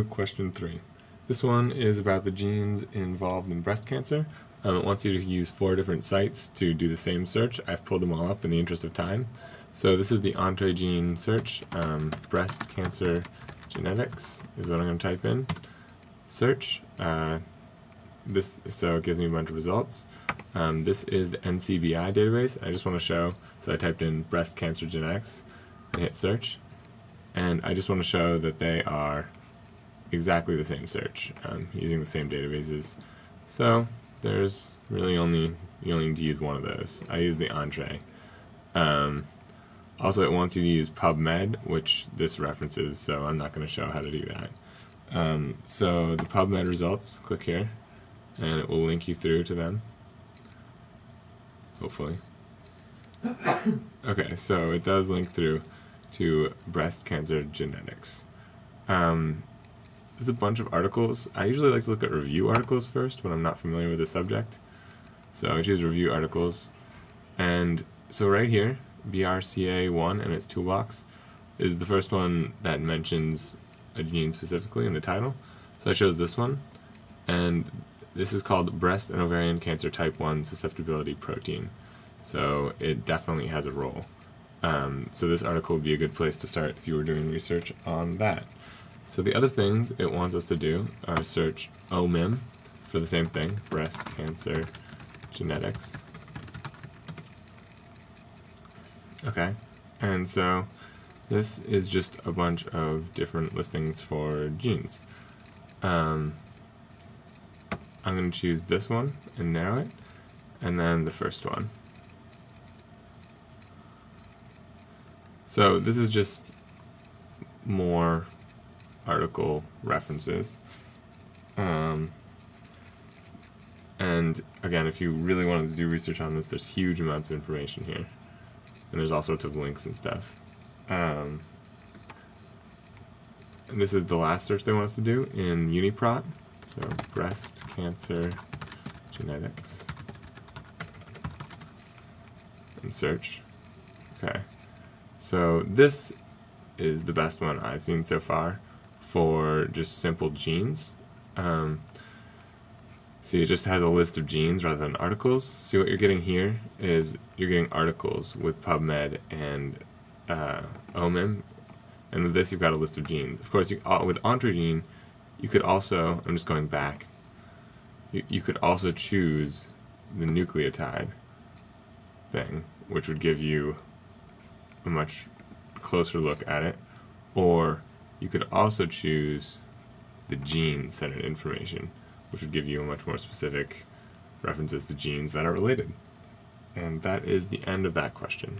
to question 3. This one is about the genes involved in breast cancer. It wants you to use 4 different sites to do the same search. I've pulled them all up in the interest of time. So this is the Entree gene search. Breast cancer genetics is what I'm going to type in. Search. So it gives me a bunch of results. This is the NCBI database. I just want to show, so I typed in breast cancer genetics and hit search. And I just want to show that they are exactly the same search, using the same databases. So there's really you only need to use one of those. I use the Entree. Also, it wants you to use PubMed, which this references, so I'm not going to show how to do that. So the PubMed results, click here, and it will link you through to them, hopefully. Okay, so it does link through to breast cancer genetics. There's a bunch of articles. I usually like to look at review articles first when I'm not familiar with the subject. So I choose review articles. And so right here, BRCA1 and its toolbox is the first one that mentions a gene specifically in the title. So I chose this one. And this is called breast and ovarian cancer type 1 susceptibility protein. So it definitely has a role. So this article would be a good place to start if you were doing research on that. So the other things it wants us to do are search OMIM for the same thing, breast cancer genetics. Okay, and so this is just a bunch of different listings for genes. I'm going to choose this one and narrow it, and then the first one. So this is just more article references. And again, if you really wanted to do research on this, there's huge amounts of information here. And there's all sorts of links and stuff. And this is the last search they want us to do in UniProt. So breast cancer genetics. And search. Okay. So this is the best one I've seen so far for just simple genes. So it just has a list of genes rather than articles. See what you're getting here is you're getting articles with PubMed and OMIM, and with this you've got a list of genes. Of course, with Entree gene, you could also, I'm just going back, you could also choose the nucleotide thing, which would give you a much closer look at it, or you could also choose the gene-centered information, which would give you a much more specific references to genes that are related. And that is the end of that question.